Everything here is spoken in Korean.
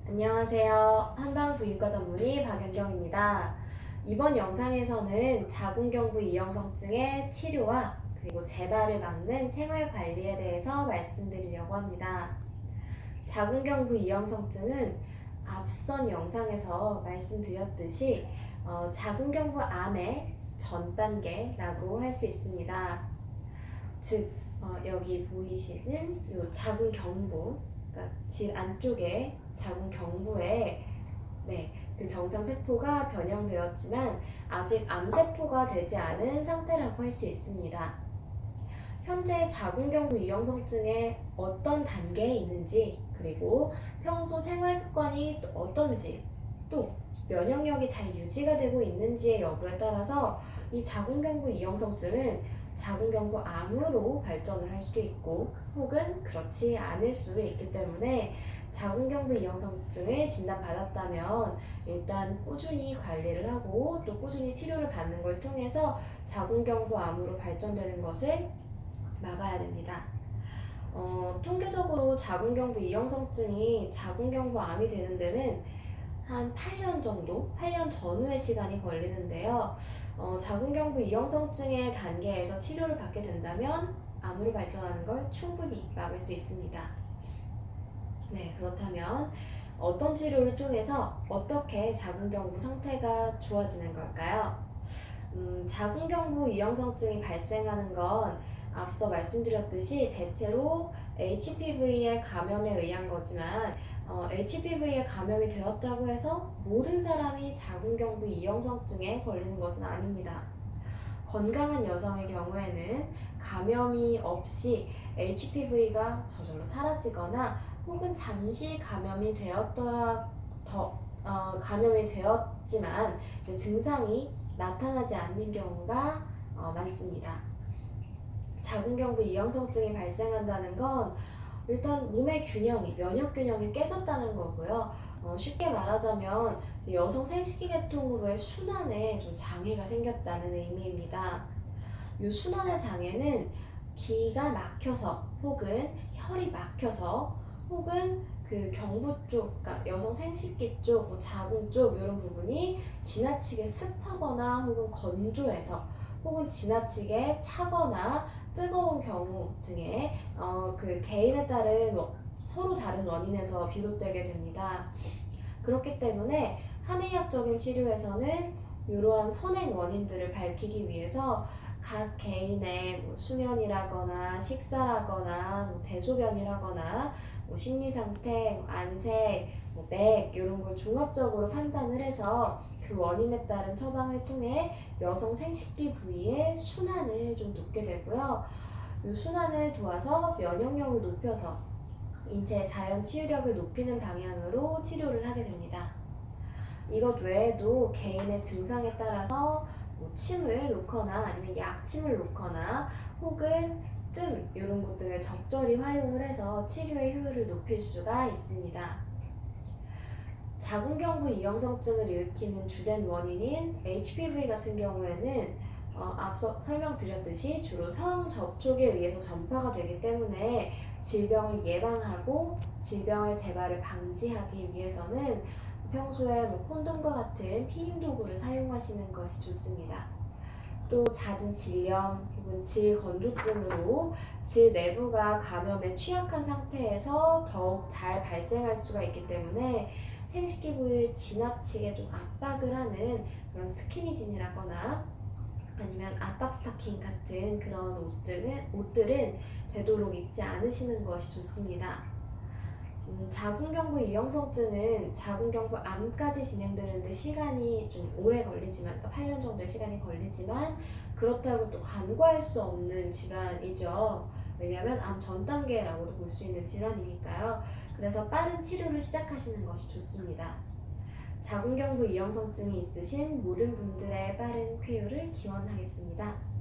안녕하세요. 한방부인과 전문의 박연경입니다. 이번 영상에서는 자궁경부 이형성증의 치료와 그리고 재발을 막는 생활관리에 대해서 말씀드리려고 합니다. 자궁경부 이형성증은 앞선 영상에서 말씀드렸듯이 자궁경부암의 전 단계라고 할 수 있습니다. 즉 여기 보이시는 이 자궁경부, 그러니까 질 안쪽에 자궁경부에 그 정상 세포가 변형되었지만 아직 암세포가 되지 않은 상태라고 할 수 있습니다. 현재 자궁경부 이형성증에 어떤 단계에 있는지, 그리고 평소 생활 습관이 어떤지, 또 면역력이 잘 유지가 되고 있는지의 여부에 따라서 이 자궁경부 이형성증은 자궁경부암으로 발전을 할 수도 있고 혹은 그렇지 않을 수도 있기 때문에 자궁경부 이형성증을 진단받았다면 일단 꾸준히 관리를 하고 또 꾸준히 치료를 받는 걸 통해서 자궁경부암으로 발전되는 것을 막아야 됩니다. 통계적으로 자궁경부 이형성증이 자궁경부암이 되는 데는 한 8년 정도, 8년 전후의 시간이 걸리는데요. 자궁경부 이형성증의 단계에서 치료를 받게 된다면 암으로 발전하는 걸 충분히 막을 수 있습니다. 그렇다면 어떤 치료를 통해서 어떻게 자궁경부 상태가 좋아지는 걸까요? 자궁경부 이형성증이 발생하는 건 앞서 말씀드렸듯이 대체로 HPV의 감염에 의한 거지만 HPV에 감염이 되었다고 해서 모든 사람이 자궁경부 이형성증에 걸리는 것은 아닙니다. 건강한 여성의 경우에는 감염이 없이 HPV가 저절로 사라지거나 혹은 잠시 감염이 되었지만 이제 증상이 나타나지 않는 경우가 많습니다. 자궁경부 이형성증이 발생한다는 건 일단 몸의 균형이, 면역 균형이 깨졌다는 거고요. 쉽게 말하자면 여성 생식기 계통으로의 순환에 좀 장애가 생겼다는 의미입니다. 이 순환의 장애는 기가 막혀서 혹은 혈이 막혀서 혹은 그 경부 쪽, 그러니까 여성 생식기 쪽, 자궁 쪽 이런 부분이 지나치게 습하거나 혹은 건조해서 혹은 지나치게 차거나 뜨거운 경우 등의 그 개인에 따른 서로 다른 원인에서 비롯되게 됩니다. 그렇기 때문에 한의학적인 치료에서는 이러한 선행 원인들을 밝히기 위해서 각 개인의 수면이라거나 식사라거나 대소변이라거나 심리 상태, 안색, 맥 이런 걸 종합적으로 판단을 해서 그 원인에 따른 처방을 통해 여성 생식기 부위의 순환을 좀 돕게 되고요. 이 순환을 도와서 면역력을 높여서 인체의 자연 치유력을 높이는 방향으로 치료를 하게 됩니다. 이것 외에도 개인의 증상에 따라서 침을 놓거나 아니면 약침을 놓거나 혹은 뜸 이런 것 등을 적절히 활용을 해서 치료의 효율을 높일 수가 있습니다. 자궁경부 이형성증을 일으키는 주된 원인인 HPV 같은 경우에는 앞서 설명드렸듯이 주로 성접촉에 의해서 전파가 되기 때문에 질병을 예방하고 질병의 재발을 방지하기 위해서는 평소에 콘돔과 같은 피임 도구를 사용하시는 것이 좋습니다. 또 잦은 질염 혹은 질 건조증으로 질 내부가 감염에 취약한 상태에서 더욱 잘 발생할 수가 있기 때문에 생식기 부위를 지나치게 좀 압박을 하는 그런 스키니진이라거나 아니면 압박 스타킹 같은 그런 옷들은 되도록 입지 않으시는 것이 좋습니다. 자궁경부 이형성증은 자궁경부암까지 진행되는데 시간이 좀 오래 걸리지만, 그러니까 8년 정도의 시간이 걸리지만 그렇다고 또 간과할 수 없는 질환이죠. 왜냐하면 암 전 단계라고도 볼 수 있는 질환이니까요. 그래서 빠른 치료를 시작하시는 것이 좋습니다. 자궁경부 이형성증이 있으신 모든 분들의 빠른 쾌유를 기원하겠습니다.